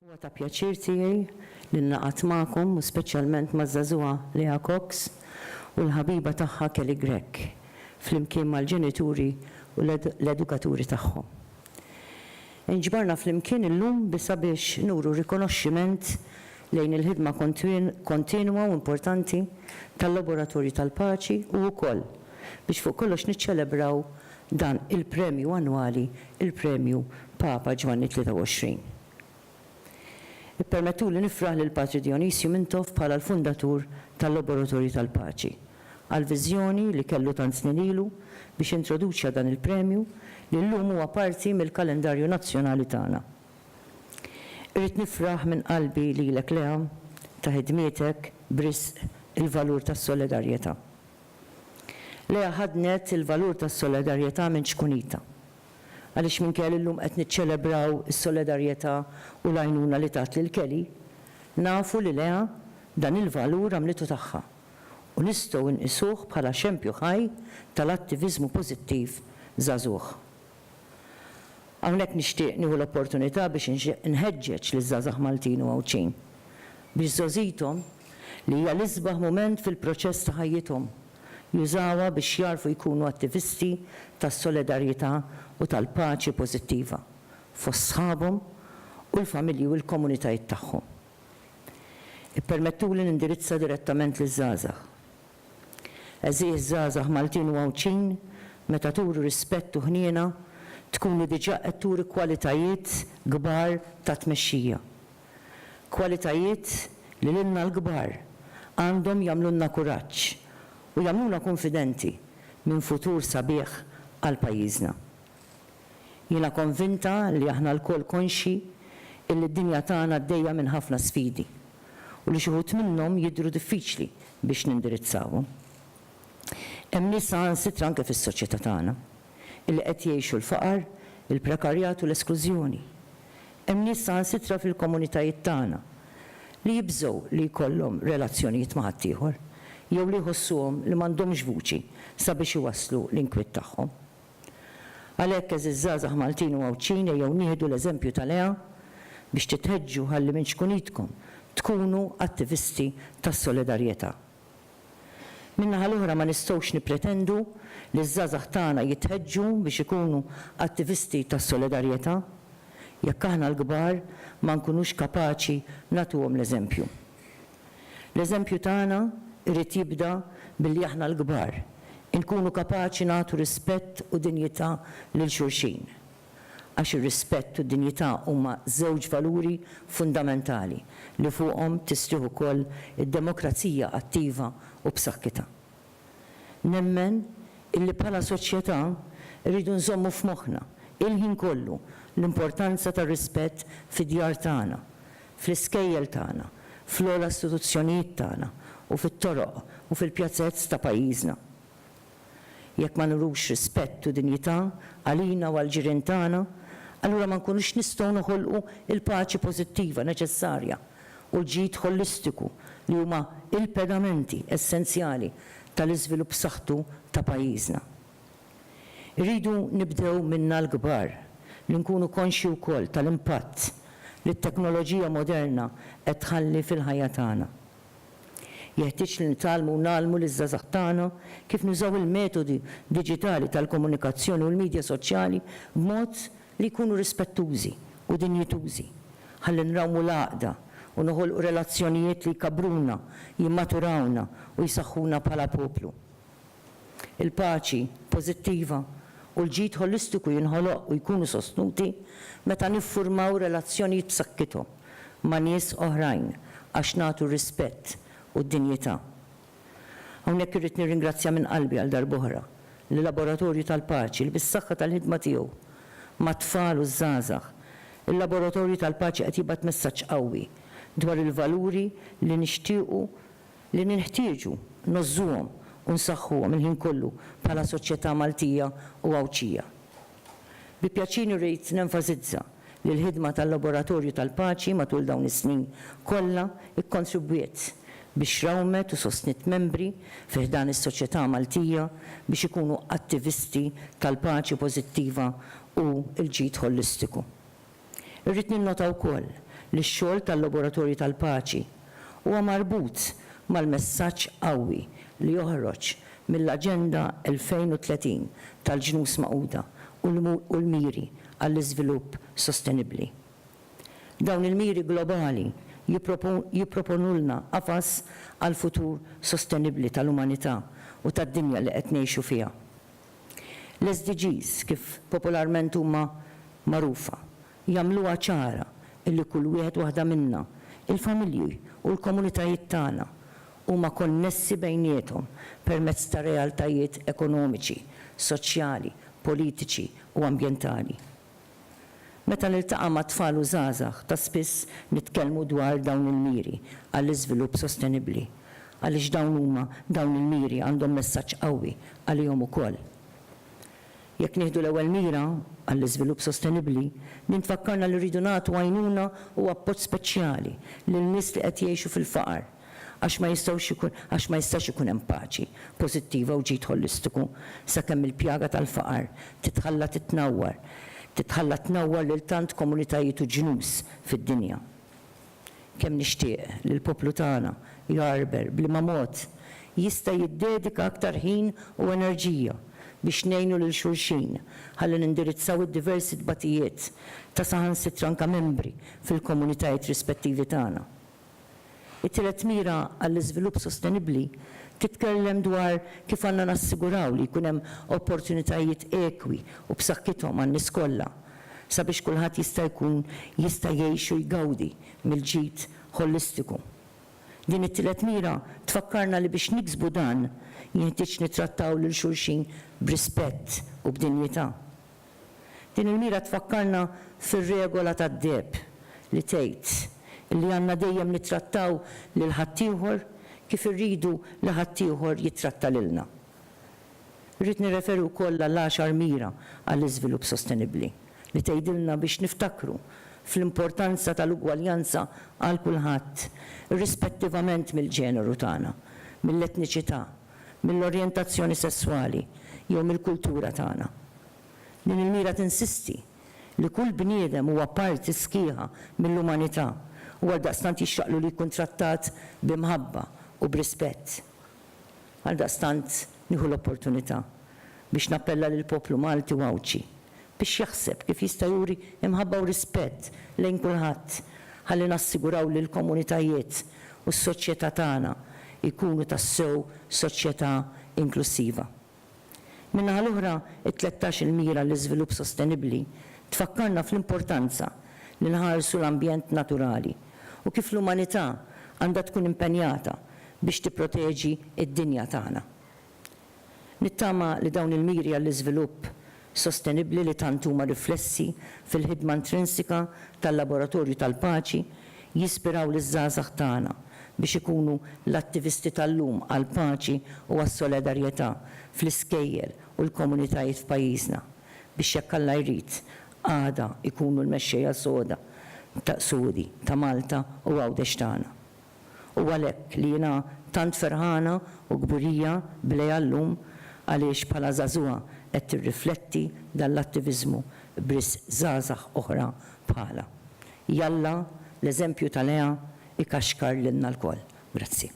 Huwa ta' pjaċir tiegħi li naqgħod magħkom u speċjalment maż-żagħżugħa Lea Cox u l-ħabiba tagħha Kelly Gregg flimkien mal-ġenituri u l-edukaturi tagħhom. Inġbarna flimkien illum sabiex nuru rikonoxximent lejn il-ħidma kontinwa u importanti tal-Laboratorju tal-Paċi u wkoll biex fuq kollox niċċelebraw dan il-premju annwali, il-premju Papa Ġwanni 23. Ippermettu li nifraħ lil Patri Dionysio Mintoff bħala l-fundatur tal-Laboratorju tal-Paċi għal-viżjoni li kellu tant snin ilu biex introduċja dan il-premju li llum huwa parti mill-kalendarju nazzjonali tagħna. Irrid nifraħ minn qalbi lilek Lea ta' ħidmietek b'risq il-valur tas-solidarjetà. Lea ħadnet il-valur tas-solidarjetà minn xkunita. Għaliex minn kelli llum qed niċċelebraw is-solidarjetà u l-għajnuna li tat lil Kelly, nafu li Lea dan il-valur għamlitu tagħha u nistgħu nqisuh bħala xempju ħaj tal-attiviżmu pożittiv żagħżugħ. Hawnhekk nixtieq nieħu l-opportunità biex inħeġġeġ liż-żgħażagħ Maltin u Għawċin biex żożithom li hija l-isbaħ mument fil-proċess ta' ħajjithom jużawha biex jarfu jkunu attivisti tas-solidarjetà u tal-paċi pożittiva fost sħabhom u l-familji u l-komunitajiet tagħhom. Ippermettuli nindirizza direttament liż-żgħażagħ. Eżih żgħażagħ Maltin u Għawċin meta turu rispett u ħniena tkunu diġà qed turi kwalitajiet kbar ta' tmexxija. Kwalitajiet li lilna l-kbar għandhom jagħmlulna kuraġġ u jagħmluna konfidenti minn futur sabiħ għal pajjiżna. Jiena konvinta li aħna lkoll konxi illi d-dinja tagħna għaddejja minn ħafna sfidi u li xi wħud minnhom jidhru diffiċli biex nindirizzawhom. Hemm nies saħansitra anke fis-soċjetà tagħna illi qed jgħixu l-faqar, il-prekarjat u l-esklużjoni. Hemm nies saħansitra fil-komunitajiet tagħna li jibżgħu li jkollhom relazzjonijiet ma' ħaddieħor jew li jħossuhom li m'għandhomx vuċi sabiex iwasslu l-inkwiet tagħhom. Għalhekk iż-żgħażagħ Maltin u Għawċin jew nieħdu l-eżempju ta' Lea biex titħeġġu ħalli minn xkunitkom tkunu attivisti tas-solidarjetà. Min-naħa l-oħra ma nistgħux nippretendu li ż-żgħażagħ tagħna jitħeġġu biex ikunu attivisti tas-solidarjetà jekk aħna l-kbar ma nkunux kapaċi nagħtuhom l-eżempju. L-eżempju tagħna irid jibda billi aħna l-kbar inkunu kapaċi nagħtu rispett u dinjità lil xulxin. Għax ir-rispett u d-dinjità huma żewġ valuri fundamentali li fuqhom tistieħu wkoll id-demokrazija attiva u b'saħħitha. Nemmen illi bħala soċjetà rridu nżommu f'moħħna il-ħin kollu l-importanza tar-rispett fid-djar tagħna, fl-iskejjel tagħna, fl-ogħla istituzzjonijiet tagħna u fit-toroq u fil-pjazzezz ta' pajjiżna. Jekk ma nurux rispett u dinjità għalina u għall-ġirien tagħna, allura ma nkunux nistgħu noħolqu il-paċi pożittiva neċessarja u l-ġid holistiku li huma il-pedamenti essenzjali tal-iżvilupp b'saħħtu ta' pajjiżna. Irridu nibdew minna l-kbar li nkunu konxi wkoll tal-impatt li t-teknoloġija moderna qed tħalli fil-ħajja tagħna. Jeħtieġ li nitalmu u nagħlmu liż-żgħażagħ tagħna kif nużaw il-metodi diġitali tal-komunikazzjoni u l-midja soċjali b'mod li jkunu rispettużi u dinjitużi ħalli nrawmu l-għaqda u noħolqu relazzjonijiet li jkabruna, jimmaturawna u jsaħħuna bħala poplu. Il-paċi pożittiva u l-ġid holistiku jinħoloq u jkunu sostnuti meta niffurmaw relazzjonijiet b'saħħithom ma' nies oħrajn għax nagħtu rispett u d-dinjità. Hawnhekk irrid nirringrazzja minn qalbi għal darb'oħra lill-Laboratorju tal-Paċi li bis-saħħa tal-ħidma tiegħu ma' tfal u żgħażagħ. Il-Laboratorju tal-Paċi qed jibgħat messaġġ qawwi dwar il-valuri li nixtiequ li ninħtieġu nożżuhom u nsaħħuhom il-ħin kollu bħala soċjetà Maltija u Għawċija. Bi pjaċir rrid nenfasizza li l-ħidma tal-Laboratorju tal-Paċi matul dawn is-snin kollha ikkontribwiet biex rawmet u sostnit membri fih dan is-soċjetà Maltija biex ikunu attivisti tal-paċi pożittiva u l-ġid holistiku. Irrid ninnota wkoll l-xogħol tal-laboratorju tal-paċi huwa marbut mal-messaġġ qawwi li joħroġ mill-Aġenda 2030 tal-Ġnus Magħquda u l-miri għall-iżvilupp sostenibbli. Dawn il-miri globali jipproponulna qafas għall-futur sostenibbli tal-umanità u tad-dinja li qed ngħixu fiha. L-SDGs kif popolarment huma magħrufa jagħmluha ċara illi kull wieħed waħda minnha, il-familji u l-komunitajiet tagħna huma konnessi bejniethom permezz ta' realtajiet ekonomiċi, soċjali, politiċi u ambjentali. Meta niltaqa' ma' tfal u żgħażagħ ta' spiss nitkellmu dwar dawn il-miri għall-iżvilupp sostenibbli għaliex dawn il-miri għandhom messaġġ qawwi għalihom ukoll. Jekk nieħdu l-ewwel mira għall-iżvilupp sostenibbli, nintfakkarna li rridu nagħtu għajnuna u appoġġ speċjali lin-nies li qed jgħixu fil-faqar għax ma jistax ikun hemm paċi pożittiva u ġid holistiku sakemm il-pjaga tal-faqar titħalla tnawwar lil tant komunitajiet u ġnus fid-dinja. Kemm nixtieq li l-poplu tagħna jarber bliema mod jista' jiddedika aktar ħin u enerġija biex ngħinu lil xulxin ħalli nindirizzaw id-diversi tbatijiet ta' saħansitra anke membri fil-komunitajiet rispettivi tagħna. It-tielet mira għall-iżvilupp sostenibbli titkellem dwar kif għandna nassiguraw li jkun hemm opportunitajiet ekwi u b'saħħithom għan-nies kollha sabiex kulħadd jista' jgħix u jgawdi mill-ġid holistiku. Din it-tielet mira tfakkarna li biex niksbu dan jeħtieġ nittrattaw lil xulxin b'rispett u b'dinjità. Din il-mira tfakkarna fir-regola tad-deb li tgħid li għandna dejjem nittrattaw lil ħaddieħor kif irridu li ħaddieħor jittratta lilna. Rrid nirreferu wkoll għall-10 mira għall-iżvilupp sostenibbli li tgħidilna biex niftakru fl-importanza tal-ugwaljanza għal kulħadd, irrispettivament mill-ġeneru tagħna, mill-etniċità, mill-orjentazzjoni sesswali jew mill-kultura tagħna. Din il-mira tinsisti li kull bniedem huwa parti sħiħa mill-umanità u għaldaqstant jixxaqlu li jkun trattat b'imħabba u b'rispett. Għaldaqstant nieħu l-opportunità biex nappella lil poplu Malti u Awċi biex jaħseb kif jista' juri imħabba u rispett lejn kulħadd ħalli nassiguraw li l-komunitajiet u s-soċjetà tagħna jkunu tassew soċjetà inklusiva. Minnaħa l-oħra, it-13 mira l-iżvilupp sostenibbli tfakkarna fl-importanza li nħarsu l-ambjent naturali u kif l-umanità għandha tkun impenjata biex tipproteġi id-dinja tagħna. Nittama li dawn il-miri għall-iżvilupp sostenibbli li tant huma riflessi fil-ħidma intrinsika tal-laboratorju tal-paċi jispiraw liż-żgħażagħ tagħna biex ikunu l-attivisti tal-lum għall-paċi u għas-solidarjetà fl-iskejjel u l-komunitajiet f'pajjiżna biex jekk Alla jrid għada ikunu l-mexxejja soda sudi ta' Malta u Għawdex tagħna. U għalhekk li jiena tant ferħana u kburija b'lejha llum għaliex bħala żagħżugħa qed tirrifletti dal-attiviżmu bris żgħażagħ oħra bħala. Jalla l-eżempju tal-Lea ikaxkar lilna lkoll. Grazzi.